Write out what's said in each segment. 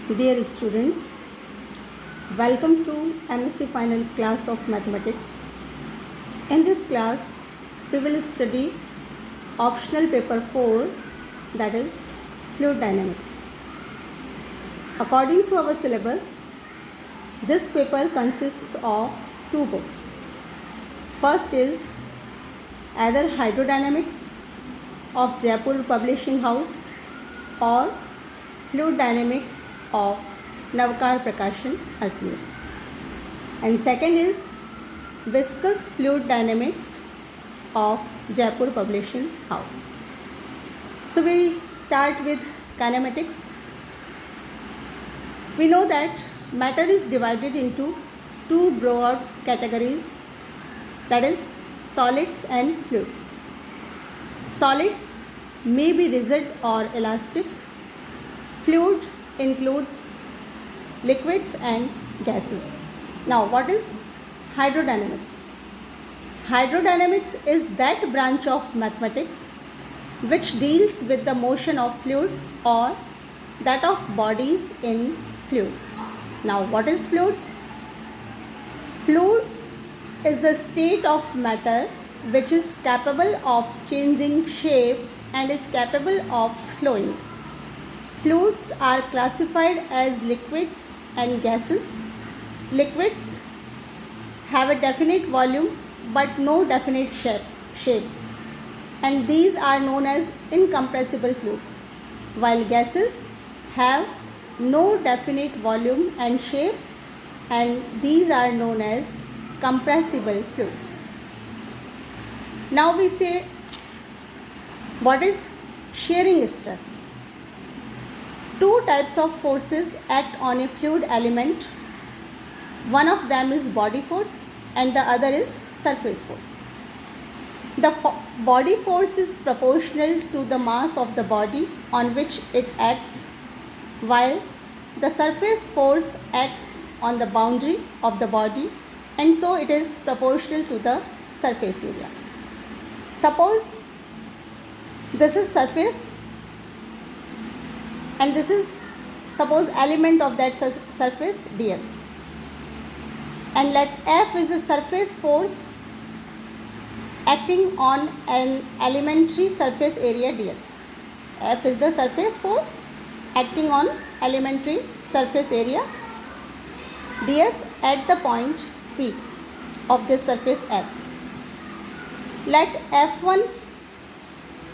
Dear students, welcome to MSc final class of mathematics. In this class, we will study optional paper 4, that is fluid dynamics. According to our syllabus, this paper consists of two books. First is either Hydrodynamics of Jaipur Publishing House or Fluid Dynamics of Navkar Prakashan, Ajmer. And second is Viscous Fluid Dynamics of Jaipur Publishing House. So we start with kinematics. We know that matter is divided into two broad categories, that is solids and fluids. Solids may be rigid or elastic. Fluid includes liquids and gases. Now, what is hydrodynamics? Hydrodynamics is that branch of mathematics which deals with the motion of fluid or that of bodies in fluids. Now, what is fluids? Fluid is the state of matter which is capable of changing shape and is capable of flowing. Fluids are classified as liquids and gases. Liquids have a definite volume but no definite shape, and these are known as incompressible fluids, while gases have no definite volume and shape, and these are known as compressible fluids. Now we say, what is shearing stress? Two types of forces act on a fluid element. One of them is body force and the other is surface force. The body force is proportional to the mass of the body on which it acts, while the surface force acts on the boundary of the body, and so it is proportional to the surface area. Suppose this is surface and this is, suppose, element of that surface ds, and let F is a surface force acting on an elementary surface area ds. F is the surface force acting on elementary surface area ds at the point P of this surface S. Let F1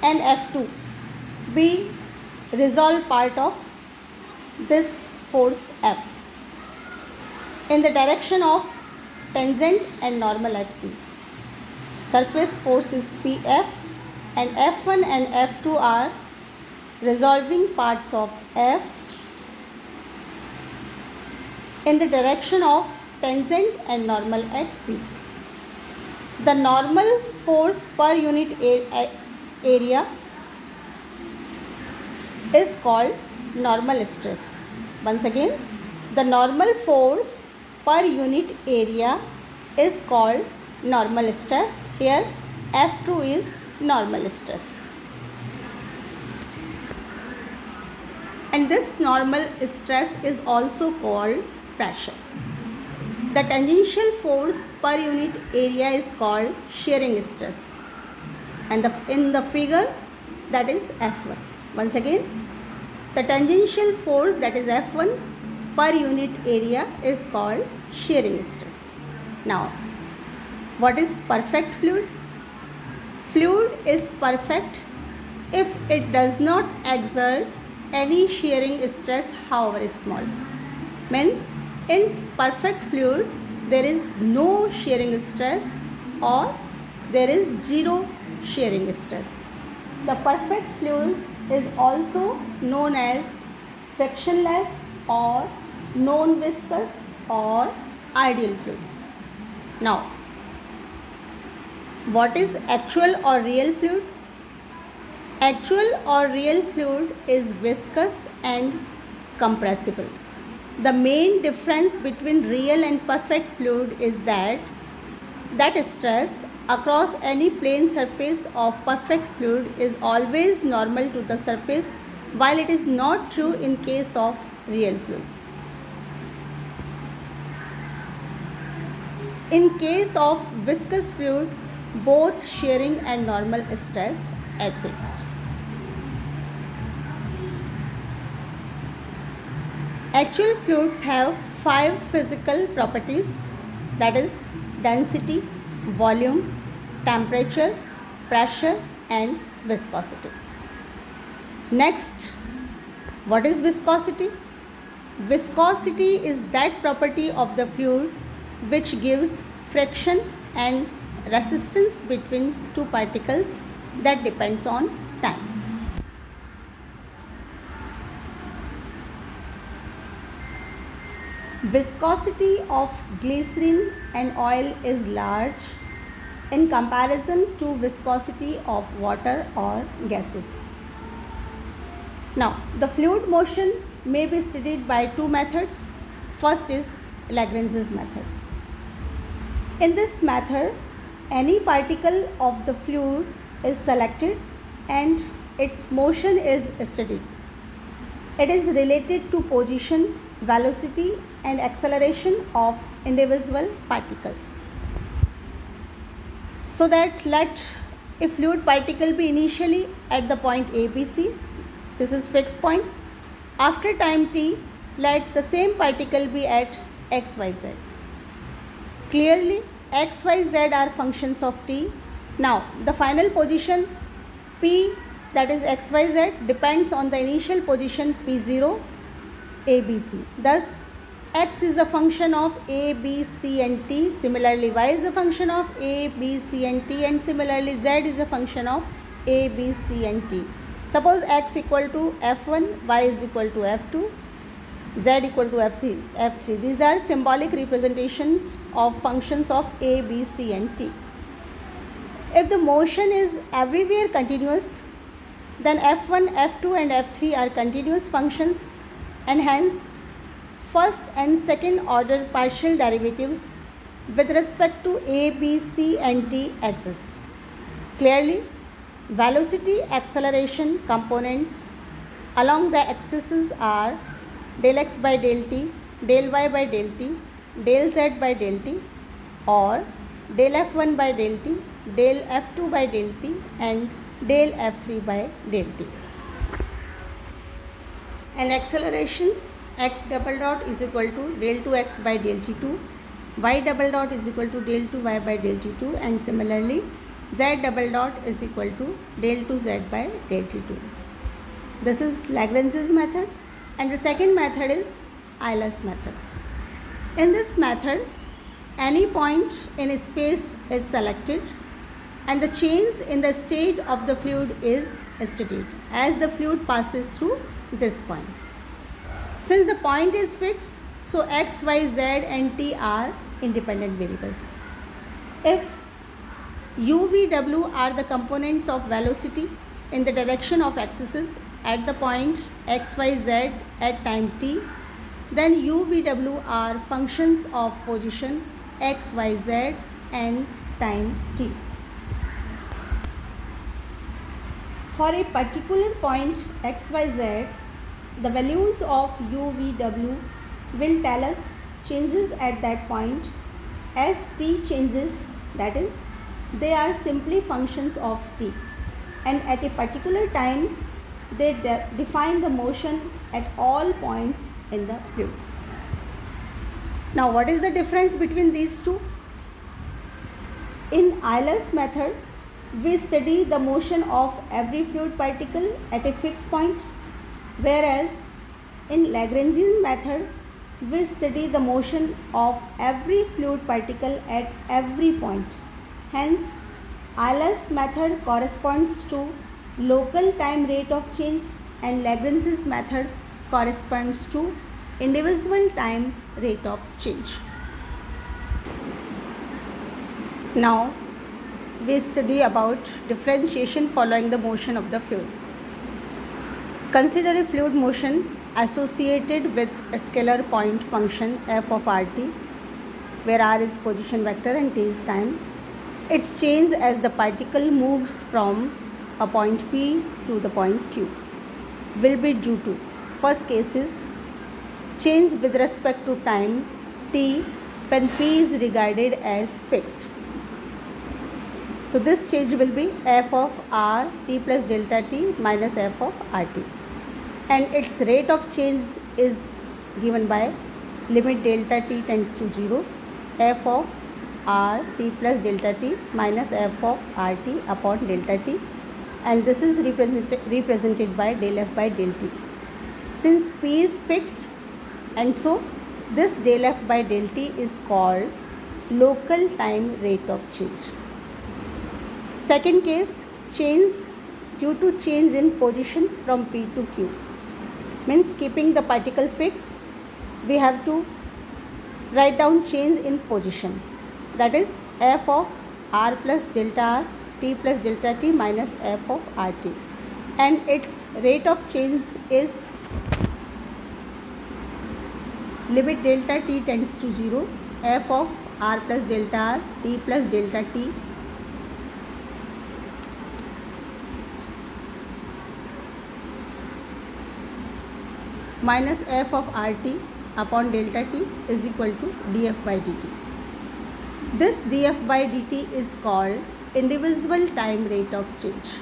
and F2 be resolved part of this force F in the direction of tangent and normal at P. Surface force is Pf, and F1 and F2 are resolving parts of F in the direction of tangent and normal at P. The normal force per unit area is called normal stress. Once again, the normal force per unit area is called normal stress. Here F2 is normal stress. And this normal stress is also called pressure. The tangential force per unit area is called shearing stress, and in the figure, that is F1. Once again, the tangential force, that is F1, per unit area is called shearing stress. Now, what is perfect fluid? Fluid is perfect if it does not exert any shearing stress, however small. Means, in perfect fluid, there is no shearing stress or there is zero shearing stress. The perfect fluid is also known as frictionless or non-viscous or ideal fluids. Now, what is actual or real fluid? Actual or real fluid is viscous and compressible. The main difference between real and perfect fluid is that stress across any plane surface of perfect fluid is always normal to the surface, while it is not true in case of real fluid. In case of viscous fluid, both shearing and normal stress exists. Actual fluids have 5 physical properties, that is density, volume, temperature, pressure and viscosity. Next, what is viscosity? Viscosity is that property of the fluid which gives friction and resistance between two particles that depends on time. Viscosity of glycerin and oil is large in comparison to viscosity of water or gases. Now, the fluid motion may be studied by two methods. First is Lagrange's method. In this method, any particle of the fluid is selected and its motion is studied. It is related to position, velocity and acceleration of individual particles. So that let a fluid particle be initially at the point ABC, this is fixed point. After time t, let the same particle be at xyz. Clearly, x, y, z are functions of t. Now, the final position p, that is x, y, z, depends on the initial position p0, a, b, c. Thus, x is a function of a, b, c and t. Similarly, y is a function of a, b, c and t. And similarly, z is a function of a, b, c and t. Suppose x equal to f1, y is equal to f2, z equal to f3. These are symbolic representation of functions of a, b, c and t. If the motion is everywhere continuous, then f1, f2 and f3 are continuous functions and hence first and second order partial derivatives with respect to a, b, c and t exist. Clearly, velocity acceleration components along the axes are del x by del t, del y by del t, del z by del t or del f1 by del t, del f2 by del t and del f3 by del t. And accelerations x double dot is equal to del 2x by del t2, y double dot is equal to del 2y by del t2 and similarly z double dot is equal to del 2z by del t2. This is Lagrange's method and the second method is Euler's method. In this method, any point in space is selected and the change in the state of the fluid is studied as the fluid passes through this point. Since the point is fixed, so x, y, z and t are independent variables. If u, v, w are the components of velocity in the direction of axes at the point x, y, z at time t, then u, v, w are functions of position x, y, z and time t. For a particular point x, y, z, the values of u, v, w will tell us changes at that point as t changes, that is, they are simply functions of t and at a particular time they define the motion at all points in the fluid. Now, what is the difference between these two? In Euler's method, we study the motion of every fluid particle at a fixed point, whereas in Lagrange's method, we study the motion of every fluid particle at every point. Hence, Euler's method corresponds to local time rate of change and Lagrange's method corresponds to individual time rate of change. Now, we study about differentiation following the motion of the fluid. Consider a fluid motion associated with a scalar point function f of rt, where r is position vector and t is time. Its change as the particle moves from a point P to the point Q will be due to, first case is change with respect to time t when p is regarded as fixed. So this change will be f of r t plus delta t minus f of rt, and its rate of change is given by limit delta t tends to 0 f of r t plus delta t minus f of rt upon delta t, and this is represented by del f by del t. Since p is fixed, and so this del f by del t is called local time rate of change. Second case, change due to change in position from p to q, means keeping the particle fixed, we have to write down change in position, that is f of r plus delta r t plus delta t minus f of rt, and its rate of change is limit delta t tends to 0 f of r plus delta r t plus delta t minus f of rt upon delta t is equal to df by dt. This df by dt is called indivisible time rate of change.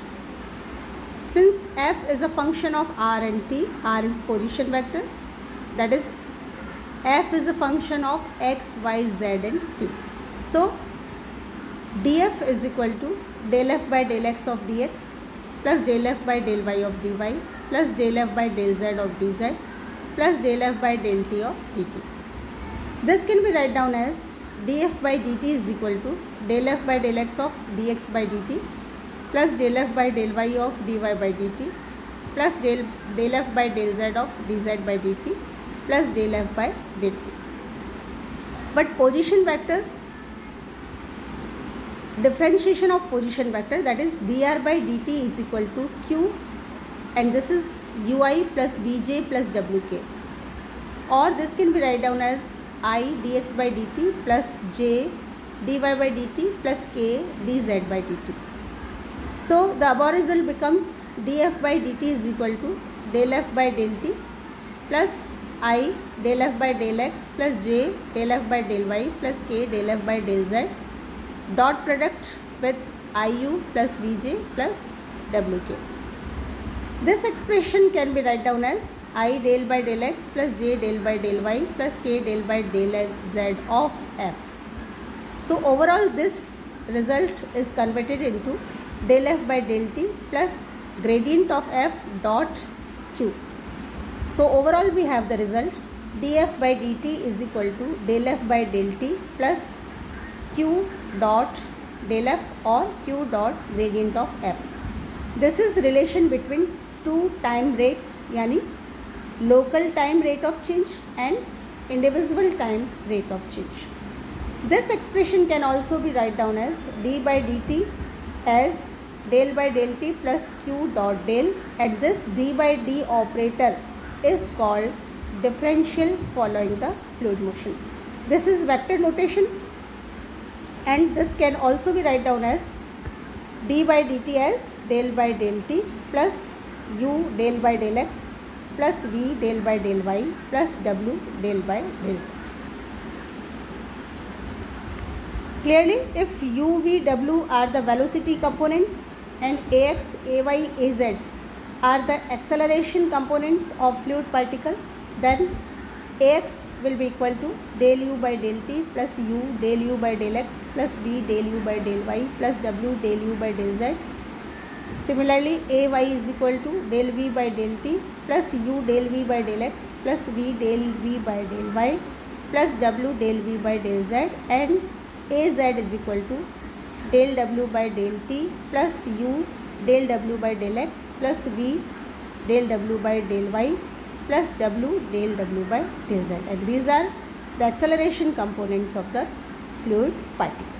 Since f is a function of r and t, r is position vector, that is f is a function of x, y, z and t. So df is equal to del f by del x of dx plus del f by del y of dy plus del f by del z of dz plus del f by del t of dt. This can be write down as df by dt is equal to del f by del x of dx by dt plus del f by del y of dy by dt plus del f by del z of dz by dt plus del f by del t. But position vector, differentiation of position vector, that is dr by dt is equal to q, and this is ui plus bj plus wk, or this can be write down as I dx by dt plus j dy by dt plus k dz by dt. So the above result becomes df by dt is equal to del f by del t plus I del f by del x plus j del f by del y plus k del f by del z dot product with iu plus bj plus wk. This expression can be write down as I del by del x plus j del by del y plus k del by del z of f. So overall this result is converted into del f by del t plus gradient of f dot q. So overall we have the result df by dt is equal to del f by del t plus q dot del f or q dot gradient of f. This is relation between two time rates, yani local time rate of change and indivisible time rate of change. This expression can also be write down as d by dt as del by del t plus q dot del, and this d by d operator is called differential following the fluid motion. This is vector notation, and this can also be write down as d by dt as del by del t plus u del by del x plus v del by del y plus w del by del z. Clearly, if u, v, w are the velocity components and ax, ay, az are the acceleration components of fluid particle, then ax will be equal to del u by del t plus u del u by del x plus v del u by del y plus w del u by del z. Similarly, ay is equal to del v by del t plus u del v by del x plus v del v by del y plus w del v by del z, and az is equal to del w by del t plus u del w by del x plus v del w by del y plus w del w by del z, and these are the acceleration components of the fluid particle.